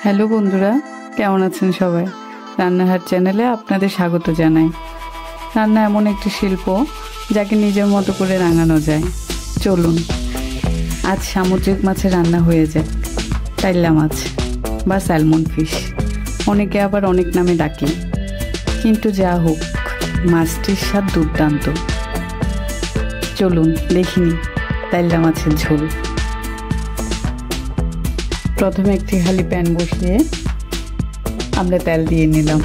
Hello বন্ধুরা, কেমন আছেন সবাই? রান্নাঘর চ্যানেলে আপনাদের স্বাগত জানাই। রান্না এমন একটি শিল্প যাকে নিজের মতো করে রাঙানো যায়। চলুন আজ সামুদ্রিক মাছের রান্না হয়ে যায়। তাইলা মাছ বা স্যালমন ফিশ, অনেকে আবার অনেক নামে ডাকে, কিন্তু যা হোক মাছটির স্বাদ দুর্দান্ত। চলুন দেখিনি তাইলা মাছের ঝোল। প্রথমে একটি খালি প্যান বসিয়ে আমরা তেল দিয়ে নিলাম।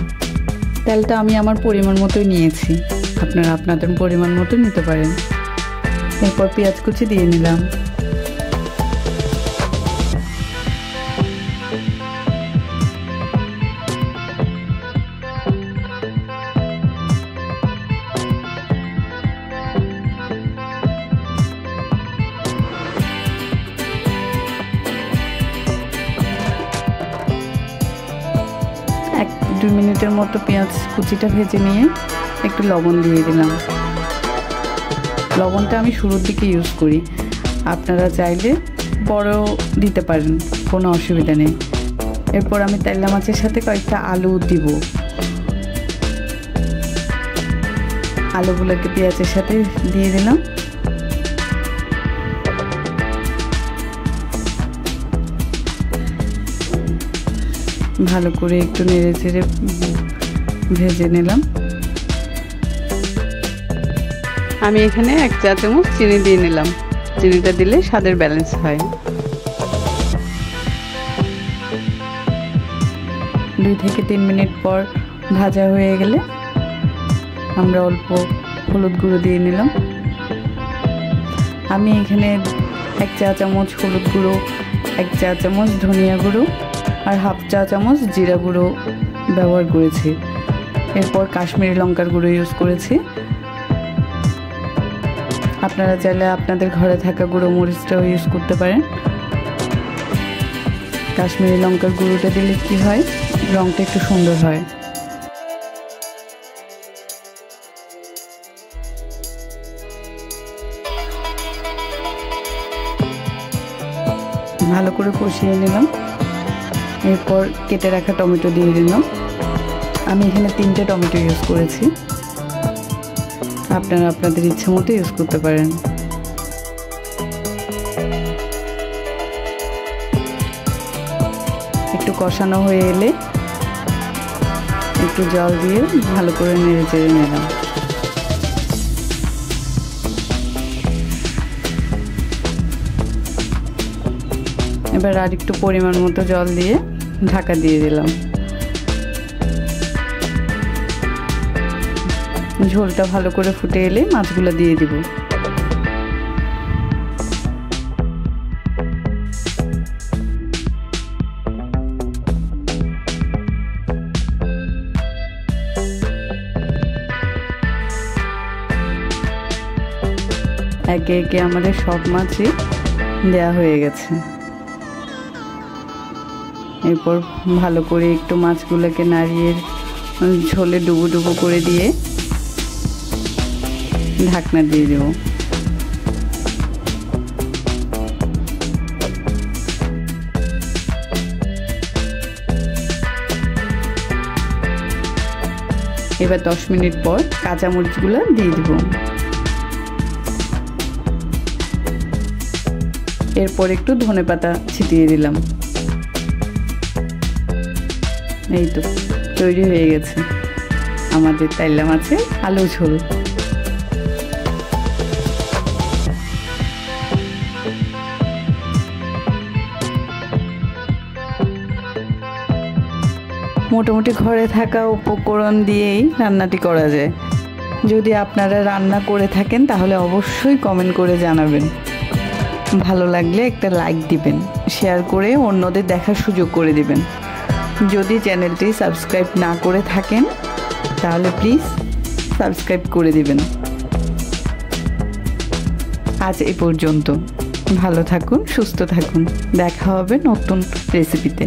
তেলটা আমি আমার পরিমাণ মতোই নিয়েছি, আপনারা আপনাদের পরিমাণ মতো নিতে পারেন। এরপর পেঁয়াজ কুচি দিয়ে নিলাম। দুই মিনিটের মতো পেঁয়াজ কুচিটা ভেজে নিয়ে একটু লবণ দিয়ে দিলাম। লবণটা আমি শুরুর দিকে ইউজ করি, আপনারা চাইলে পরেও দিতে পারেন, কোনো অসুবিধা নেই। এরপর আমি তাইলা মাছের সাথে কয়েকটা আলু দিব। আলুগুলোকে পেঁয়াজের সাথে দিয়ে দিলাম। ভালো করে একটু নেড়ে চেড়ে ভেজে নিলাম। আমি এখানে 1 চা চামচ চিনি দিয়ে নিলাম। চিনিটা দিলে স্বাদের ব্যালেন্স হয়। 2 থেকে 3 মিনিট পর ভাজা হয়ে গেলে আমরা অল্প হলুদ গুঁড়ো দিয়ে নিলাম। আমি এখানে 1 চা চামচ হলুদ গুঁড়ো, 1 চা চামচ ধনিয়া গুঁড়ো আর 1/2 চা চামচ জিরা গুঁড়ো ব্যবহার করেছি। এরপর কাশ্মীরি লঙ্কার গুঁড়ো ইউজ করেছি। আপনারা চাইলে আপনাদের ঘরে থাকা গুঁড়ো মরিচটাও ইউজ করতে পারেন। কাশ্মীরি লঙ্কার গুঁড়োটা দিলে কি হয়, রঙটা একটু সুন্দর হয়। ভালো করে কষিয়ে নিলাম। এরপর কেটে রাখা টমেটো দিয়ে দিলাম। আমি এখানে 3টে টমেটো ইউজ করেছি, আপনারা আপনাদের ইচ্ছে মতো ইউজ করতে পারেন। একটু কষানো হয়ে এলে একটু জল দিয়ে ভালো করে নেড়ে চেড়ে নিলাম। এবার আর একটু পরিমাণ মতো জল দিয়ে ঢাকা দিয়ে দিলাম। ঝোলটা ভালো করে ফুটে এলে মাছগুলো দিয়ে দিব। একে একে আমাদের সব মাছই দেয়া হয়ে গেছে। এরপর ভালো করে একটু মাছগুলোকে নাড়িয়ে ঝোলে ডুবো ডুবো করে দিয়ে ঢাকনা দিয়ে দেব। এবার 10 মিনিট পর কাঁচামরিচগুলো দিয়ে দিব। এরপর একটু ধনেপাতা ছিটিয়ে দিলাম। এই তো তৈরি হয়ে গেছে আমাদের তাইলা মাছের আলু ঝোল। মোটামুটি ঘরে থাকা উপকরণ দিয়েই রান্নাটি করা যায়। যদি আপনারা রান্না করে থাকেন তাহলে অবশ্যই কমেন্ট করে জানাবেন। ভালো লাগলে একটা লাইক দিবেন, শেয়ার করে অন্যদের দেখার সুযোগ করে দিবেন। যদি চ্যানেলটি সাবস্ক্রাইব না করে থাকেন তাহলে প্লিজ সাবস্ক্রাইব করে দিবেন। আজ এই পর্যন্ত। ভালো থাকুন, সুস্থ থাকুন। দেখা হবে নতুন রেসিপিতে।